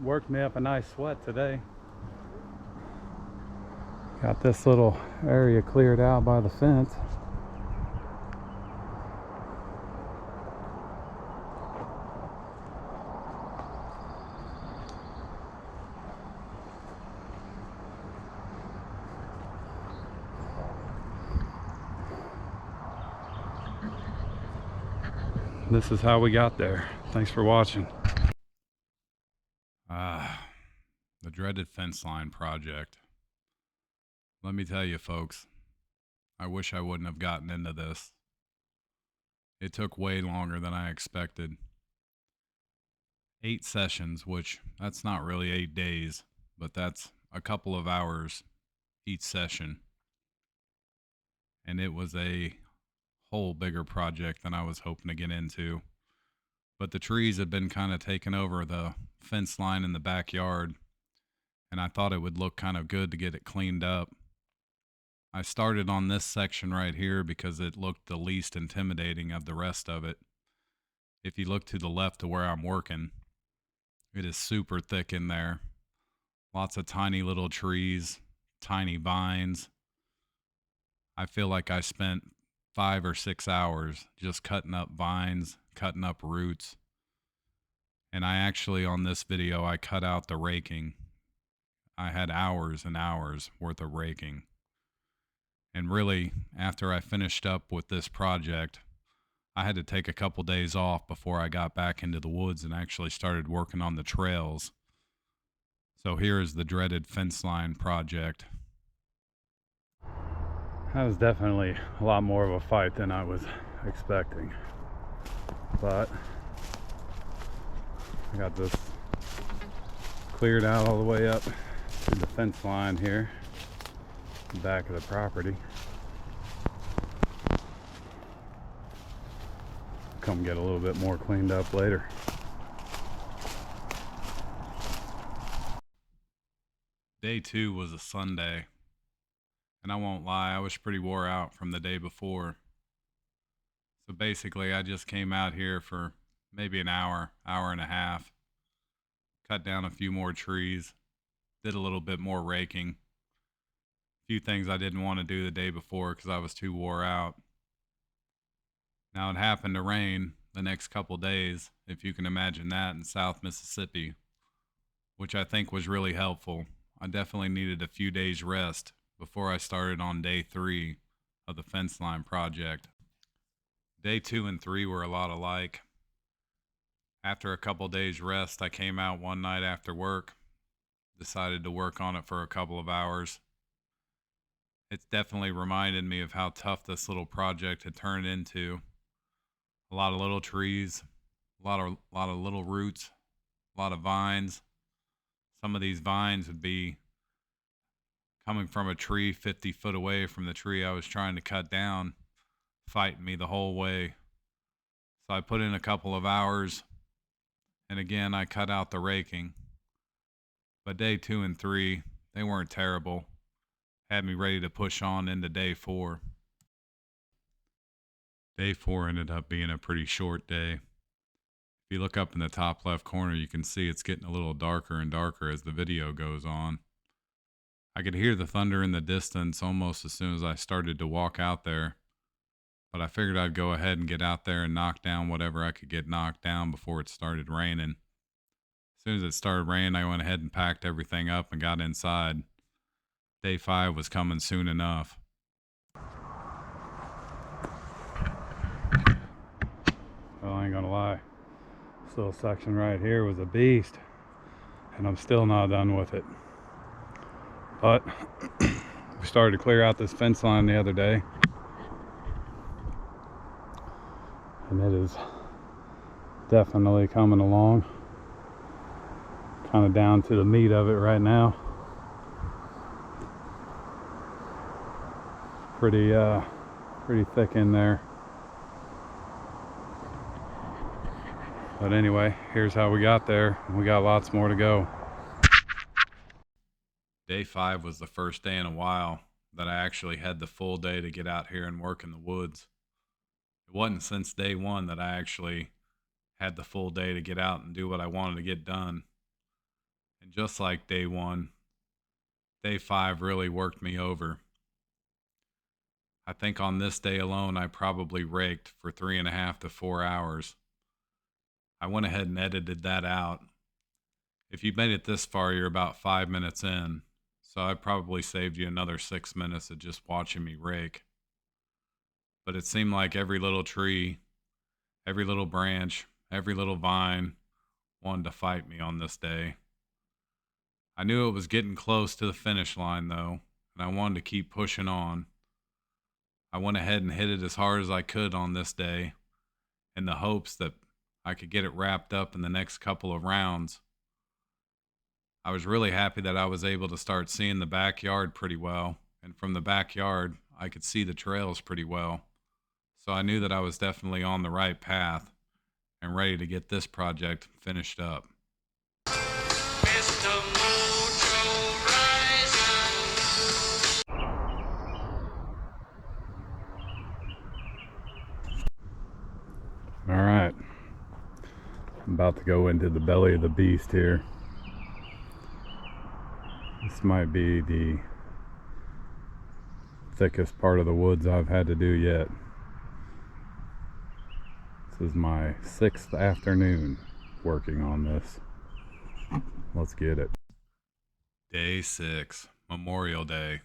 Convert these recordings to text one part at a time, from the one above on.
worked me up a nice sweat today. Got this little area cleared out by the fence. This is how we got there. Thanks for watching. The dreaded fence line project. Let me tell you, folks, I wish I wouldn't have gotten into this. It took way longer than I expected. 8 sessions, which that's not really 8 days, but that's a couple of hours each session. And it was a whole bigger project than I was hoping to get into. But the trees had been kind of taking over the fence line in the backyard, and I thought it would look kind of good to get it cleaned up. I started on this section right here because it looked the least intimidating of the rest of it. If you look to the left of where I'm working, it is super thick in there. Lots of tiny little trees, tiny vines. I feel like I spent 5 or 6 hours just cutting up vines, cutting up roots. And I actually, on this video, I cut out the raking. I had hours and hours worth of raking. And really, after I finished up with this project, I had to take a couple days off before I got back into the woods and actually started working on the trails. So here is the dreaded fence line project. That was definitely a lot more of a fight than I was expecting. But I got this cleared out all the way up to the fence line here, the back of the property. Come get a little bit more cleaned up later. Day 2 was a Sunday, and I won't lie, I was pretty wore out from the day before. So basically, I just came out here for maybe an hour, hour and a half, cut down a few more trees, did a little bit more raking. A few things I didn't want to do the day before because I was too wore out. Now it happened to rain the next couple days, if you can imagine that, in South Mississippi, which I think was really helpful. I definitely needed a few days rest before I started on day 3 of the fence line project. Day 2 and 3 were a lot alike. After a couple days rest, I came out one night after work, decided to work on it for a couple of hours. It's definitely reminded me of how tough this little project had turned into. A lot of little trees, a lot of little roots, a lot of vines. Some of these vines would be coming from a tree 50 foot away from the tree I was trying to cut down, fighting me the whole way. So I put in a couple of hours, and again, I cut out the raking. But day 2 and 3, they weren't terrible. Had me ready to push on into day 4. Day 4 ended up being a pretty short day. If you look up in the top left corner, you can see it's getting a little darker and darker as the video goes on. I could hear the thunder in the distance almost as soon as I started to walk out there, but I figured I'd go ahead and get out there and knock down whatever I could get knocked down before it started raining. As soon as it started raining, I went ahead and packed everything up and got inside. Day 5 was coming soon enough. Well, I ain't gonna lie, this little section right here was a beast, and I'm still not done with it. But we started to clear out this fence line the other day, and it is definitely coming along. Kind of down to the meat of it right now. Pretty thick in there. But anyway, here's how we got there. We got lots more to go. Day 5 was the first day in a while that I actually had the full day to get out here and work in the woods. It wasn't since day 1 that I actually had the full day to get out and do what I wanted to get done. And just like day one, day five really worked me over. I think on this day alone, I probably raked for 3.5 to 4 hours. I went ahead and edited that out. If you made it this far, you're about 5 minutes in. So I probably saved you another 6 minutes of just watching me rake. But it seemed like every little tree, every little branch, every little vine wanted to fight me on this day. I knew it was getting close to the finish line though, and I wanted to keep pushing on. I went ahead and hit it as hard as I could on this day in the hopes that I could get it wrapped up in the next couple of rounds. I was really happy that I was able to start seeing the backyard pretty well, and from the backyard, I could see the trails pretty well. So I knew that I was definitely on the right path and ready to get this project finished up. Mr. Mojo Rising. All right, I'm about to go into the belly of the beast here. This might be the thickest part of the woods I've had to do yet. This is my 6th afternoon working on this. Let's get it. Day 6, Memorial Day.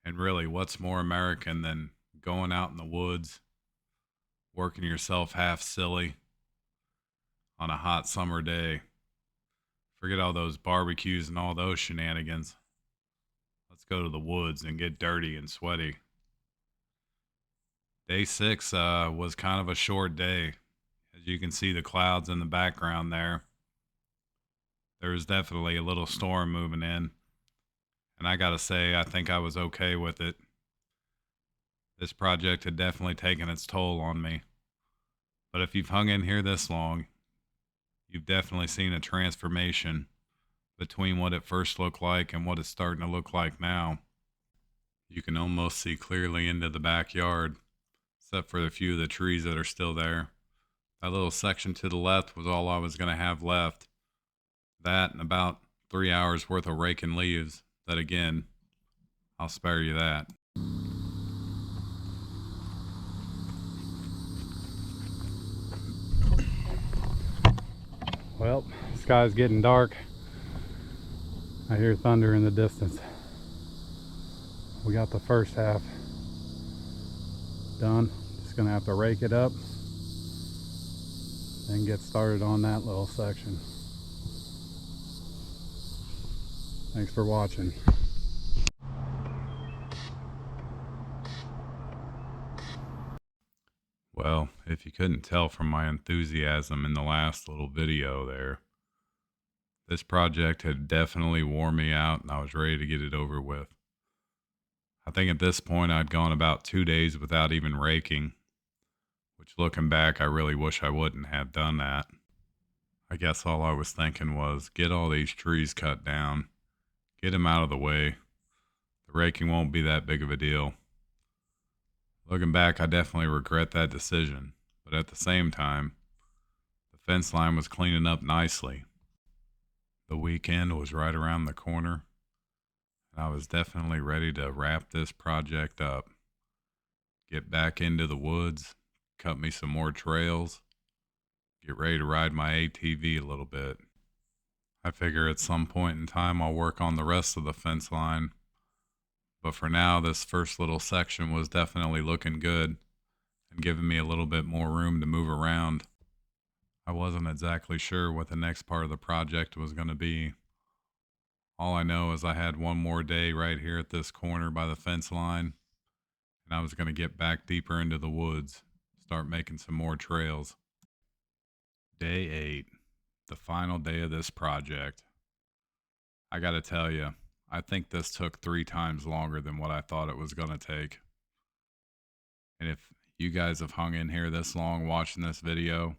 And really, what's more American than going out in the woods, working yourself half silly on a hot summer day? Forget all those barbecues and all those shenanigans. Let's go to the woods and get dirty and sweaty. Day 6 was kind of a short day. As you can see the clouds in the background there. There was definitely a little storm moving in. And I gotta say, I think I was okay with it. This project had definitely taken its toll on me. But if you've hung in here this long, you've definitely seen a transformation between what it first looked like and what it's starting to look like now. You can almost see clearly into the backyard, except for a few of the trees that are still there. That little section to the left was all I was going to have left. That and about 3 hours worth of raking leaves. That again, I'll spare you that. Well, the sky's getting dark. I hear thunder in the distance. We got the first half done. Just gonna have to rake it up and get started on that little section. Thanks for watching. Well, if you couldn't tell from my enthusiasm in the last little video there, this project had definitely worn me out and I was ready to get it over with. I think at this point I'd gone about 2 days without even raking, which looking back, I really wish I wouldn't have done that. I guess all I was thinking was get all these trees cut down, get them out of the way. The raking won't be that big of a deal. Looking back, I definitely regret that decision, but at the same time, the fence line was cleaning up nicely. The weekend was right around the corner, and I was definitely ready to wrap this project up, get back into the woods, cut me some more trails, get ready to ride my ATV a little bit. I figure at some point in time I'll work on the rest of the fence line. But for now, this first little section was definitely looking good and giving me a little bit more room to move around. I wasn't exactly sure what the next part of the project was going to be. All I know is I had one more day right here at this corner by the fence line, and I was going to get back deeper into the woods, start making some more trails. Day 8, the final day of this project. I got to tell you, I think this took 3 times longer than what I thought it was going to take. And if you guys have hung in here this long watching this video,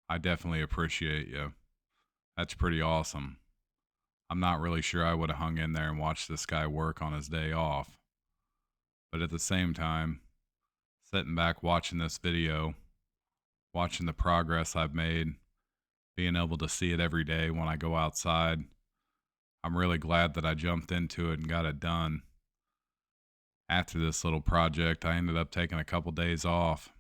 I definitely appreciate you. That's pretty awesome. I'm not really sure I would have hung in there and watched this guy work on his day off. But at the same time, sitting back watching this video, watching the progress I've made, being able to see it every day when I go outside. I'm really glad that I jumped into it and got it done. After this little project, I ended up taking a couple days off,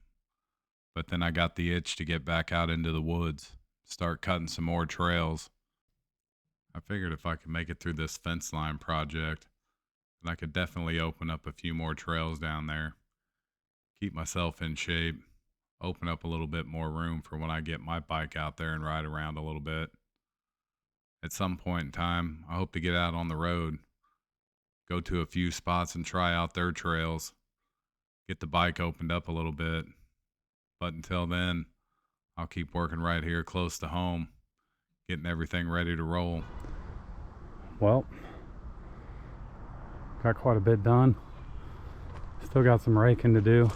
but then I got the itch to get back out into the woods, start cutting some more trails. I figured if I could make it through this fence line project, then I could definitely open up a few more trails down there, keep myself in shape, open up a little bit more room for when I get my bike out there and ride around a little bit. At some point in time, I hope to get out on the road, go to a few spots and try out their trails, get the bike opened up a little bit. But until then, I'll keep working right here close to home, getting everything ready to roll. Well, got quite a bit done. Still got some raking to do.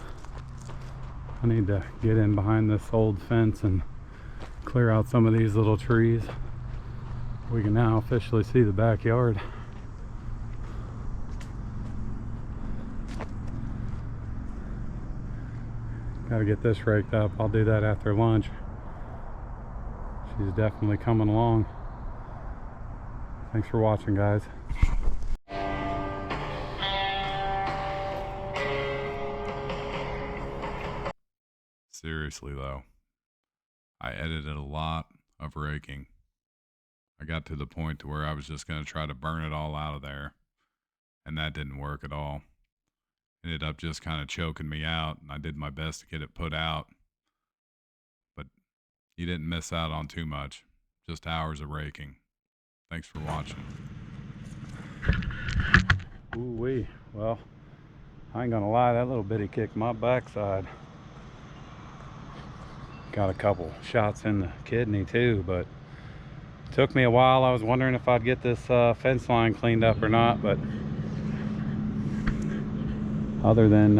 I need to get in behind this old fence and clear out some of these little trees. We can now officially see the backyard. Gotta get this raked up. I'll do that after lunch. She's definitely coming along. Thanks for watching, guys. Seriously though, I edited a lot of raking. I got to the point to where I was just going to try to burn it all out of there, and that didn't work at all. Ended up just kind of choking me out, and I did my best to get it put out. But you didn't miss out on too much, just hours of raking. Thanks for watching. Ooh-wee. Well, I ain't gonna lie, that little bitty kicked my backside. Got a couple shots in the kidney too, but it took me a while. I was wondering if I'd get this fence line cleaned up or not, but other than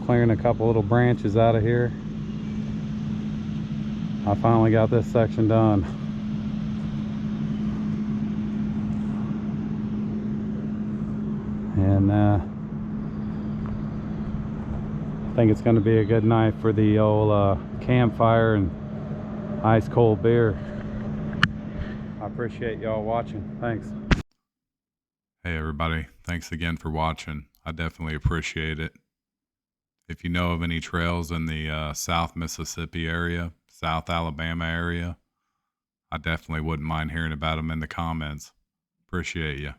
clearing a couple little branches out of here, I finally got this section done. And I think it's going to be a good night for the old campfire and ice cold beer. I appreciate y'all watching. Thanks. Hey everybody, thanks again for watching. I definitely appreciate it. If you know of any trails in the South Mississippi area, South Alabama area, I definitely wouldn't mind hearing about them in the comments. Appreciate you.